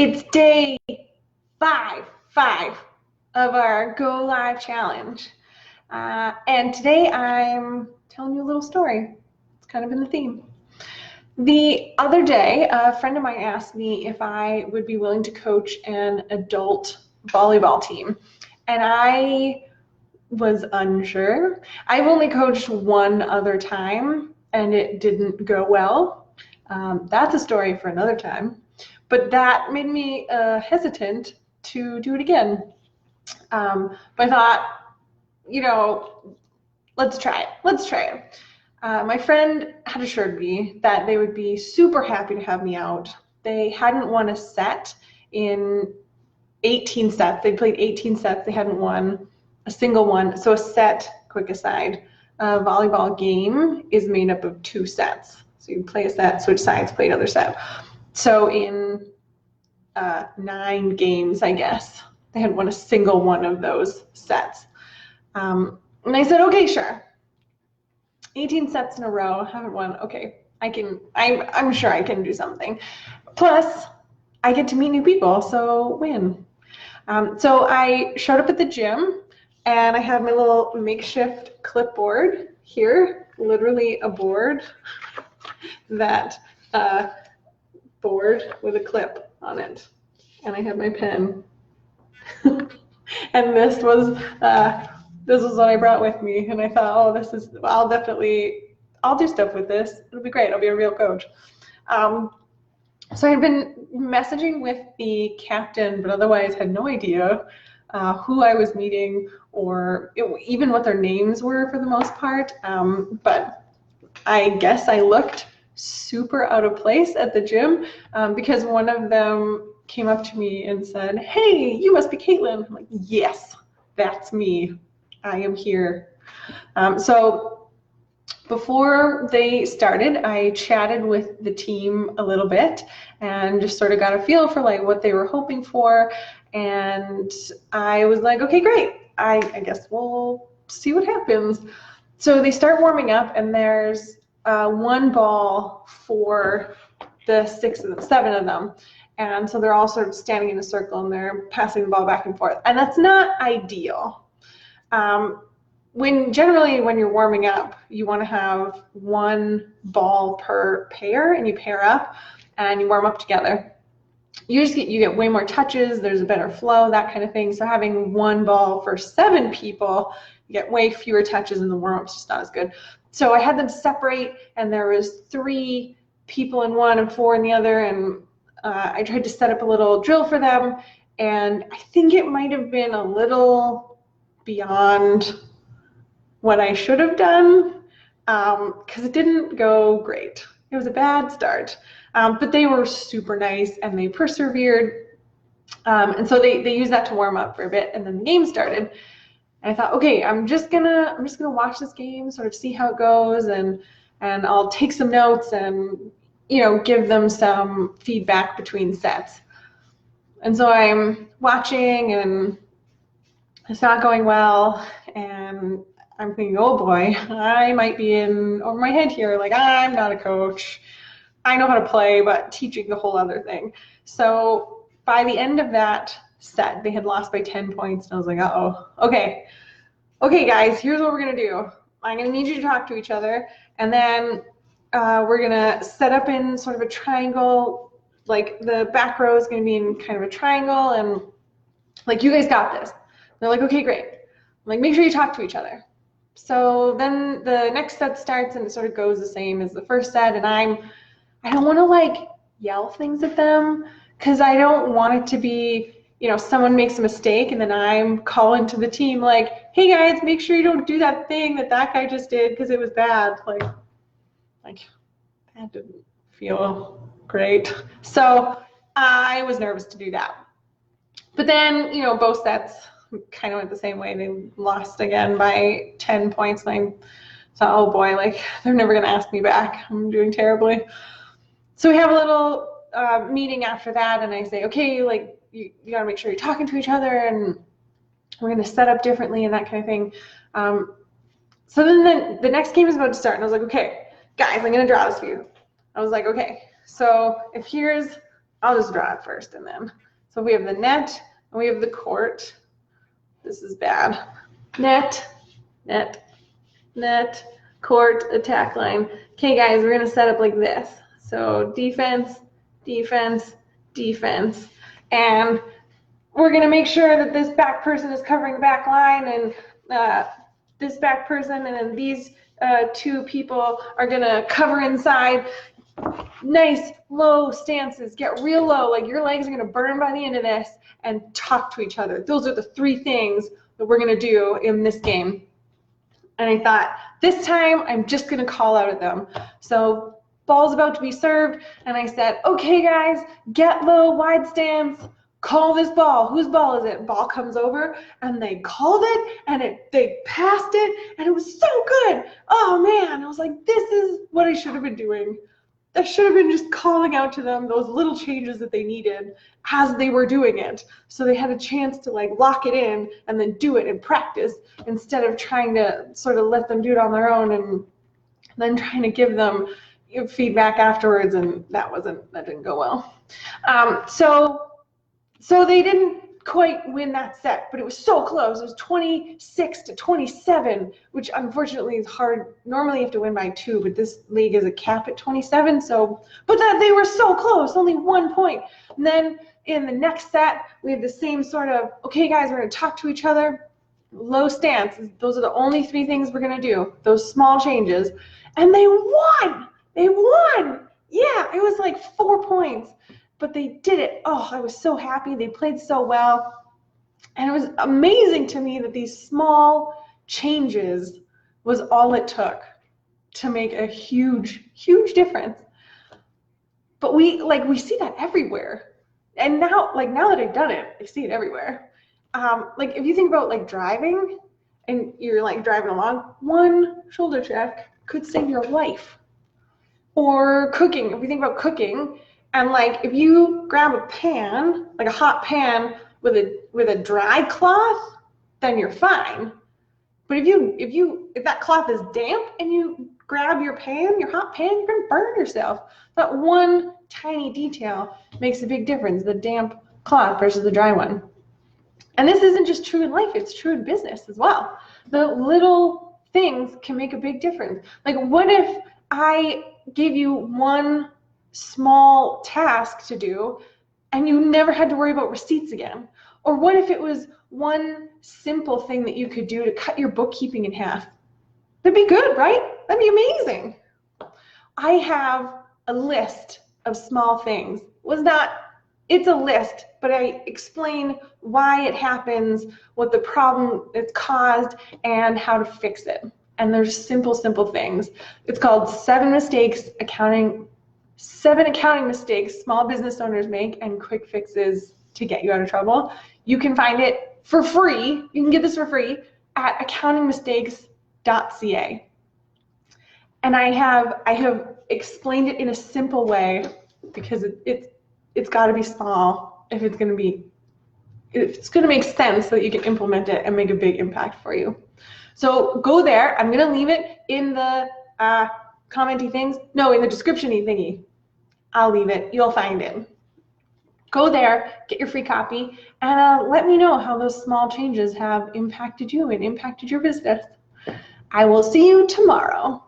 It's day five of our Go Live challenge. And today I'm telling you a little story. It's kind of in the theme. The other day, a friend of mine asked me if I would be willing to coach an adult volleyball team. And I was unsure. I've only coached one other time and it didn't go well. That's a story for another time. But that made me hesitant to do it again. But I thought, let's try it. My friend had assured me that they would be super happy to have me out. They hadn't won a set in 18 sets. They played 18 sets. They hadn't won a single one. So a set, quick aside, a volleyball game is made up of 2 sets. So you play a set, switch sides, play another set. So in 9 games, I guess, they hadn't won a single one of those sets. And I said, okay, sure. 18 sets in a row, haven't won. Okay, I'm sure I can do something. Plus, I get to meet new people, so win. So I showed up at the gym, and I had my little makeshift clipboard here, literally a board board with a clip on it, and I had my pen. And this was what I brought with me, and I thought, oh, I'll do stuff with this. It'll be great. I'll be a real coach. So I had been messaging with the captain, but otherwise had no idea who I was meeting or even what their names were for the most part. But I guess I looked super out of place at the gym because one of them came up to me and said, "Hey, you must be Caitlin." I'm like, "Yes, that's me. I am here." So before they started, I chatted with the team a little bit and just sort of got a feel for like what they were hoping for. And I was like, okay, great. I guess we'll see what happens. So they start warming up, and there's 1 ball for the 7 of them. And so they're all sort of standing in a circle and they're passing the ball back and forth. And that's not ideal. Generally when you're warming up, you want to have 1 ball per pair, and you pair up and you warm up together. You get way more touches, there's a better flow, that kind of thing. So having 1 ball for 7 people, you get way fewer touches and the warm-up's just not as good. So I had them separate, and there was 3 people in one and 4 in the other, and I tried to set up a little drill for them, and I think it might have been a little beyond what I should have done because it didn't go great. It was a bad start, but they were super nice and they persevered, and so they used that to warm up for a bit, and then the game started. And I thought, okay, I'm just gonna watch this game, sort of see how it goes, and I'll take some notes and give them some feedback between sets. And so I'm watching, and it's not going well, and I'm thinking, oh boy, I might be in over my head here. Like, I'm not a coach. I know how to play, but teaching the whole other thing. So by the end of that set, they had lost by 10 points, and I was like, uh-oh, okay, guys, here's what we're gonna do. I'm gonna need you to talk to each other, and then we're gonna set up in sort of a triangle. Like the back row is gonna be in kind of a triangle, and like, you guys got this. They're like, okay, great. I'm like, make sure you talk to each other. So then the next set starts, and it sort of goes the same as the first set, and I don't want to like yell things at them because I don't want it to be, someone makes a mistake and then I'm calling to the team like, hey guys, make sure you don't do that thing that guy just did because it was bad. Like that didn't feel great. So I was nervous to do that. But then, both sets kind of went the same way. They lost again by 10 points, and I thought, oh boy, like they're never gonna ask me back. I'm doing terribly. So we have a little meeting after that, and I say, okay, like you gotta make sure you're talking to each other, and we're gonna set up differently and that kind of thing. So then the next game is about to start, and I was like, okay, guys, I'm gonna draw this for you. I was like, okay, so if here's I'll just draw it first and then. So we have the net and we have the court. This is bad. Net, net, net, court, attack line. Okay, guys, we're going to set up like this. So defense, defense, defense. And we're going to make sure that this back person is covering the back line, and this back person, and then these two people are going to cover inside. Nice low stances. Get real low, like your legs are going to burn by the end of this, and talk to each other. Those are the 3 things that we're going to do in this game. And I thought, this time I'm just going to call out at them. So ball's about to be served, and I said, okay guys, get low, wide stance, call this ball. Whose ball is it? Ball comes over, and they called it, and they passed it, and it was so good. Oh man, I was like, this is what I should have been doing. I should have been just calling out to them those little changes that they needed as they were doing it. So they had a chance to like lock it in and then do it in practice, instead of trying to sort of let them do it on their own and then trying to give them feedback afterwards, and that didn't go well. So they didn't quite win that set, but it was so close. It was 26-27, which unfortunately is hard. Normally you have to win by 2, but this league is a cap at 27. So, but they were so close, only 1 point. And then in the next set, we had the same sort of, okay guys, we're going to talk to each other. Low stance. Those are the only 3 things we're going to do. Those small changes. And they won. They won. Yeah, it was like 4 points. But they did it. Oh, I was so happy. They played so well. And it was amazing to me that these small changes was all it took to make a huge, huge difference. But we see that everywhere. And now that I've done it, I see it everywhere. Like if you think about like driving, and you're like driving along, one shoulder check could save your life. Or cooking. If we think about cooking, and like if you grab a pan, like a hot pan with a dry cloth, then you're fine. But if that cloth is damp and you grab your pan, your hot pan, you're gonna burn yourself. That one tiny detail makes a big difference, the damp cloth versus the dry one. And this isn't just true in life, it's true in business as well. The little things can make a big difference. Like what if I gave you one small task to do and you never had to worry about receipts again? Or what if it was one simple thing that you could do to cut your bookkeeping in half? That'd be good, right? That'd be amazing. I have a list of small things. It's a list, but I explain why it happens, what the problem it's caused, and how to fix it. And there's simple things. It's called 7 accounting mistakes small business owners make and quick fixes to get you out of trouble. You can find it for free. You can get this for free at accountingmistakes.ca. And I have explained it in a simple way because it's got to be small if it's going to make sense so that you can implement it and make a big impact for you. So go there. I'm going to leave it in the commenty things. No, in the description-y thingy. I'll leave it. You'll find it. Go there, get your free copy, and let me know how those small changes have impacted you and impacted your business. I will see you tomorrow.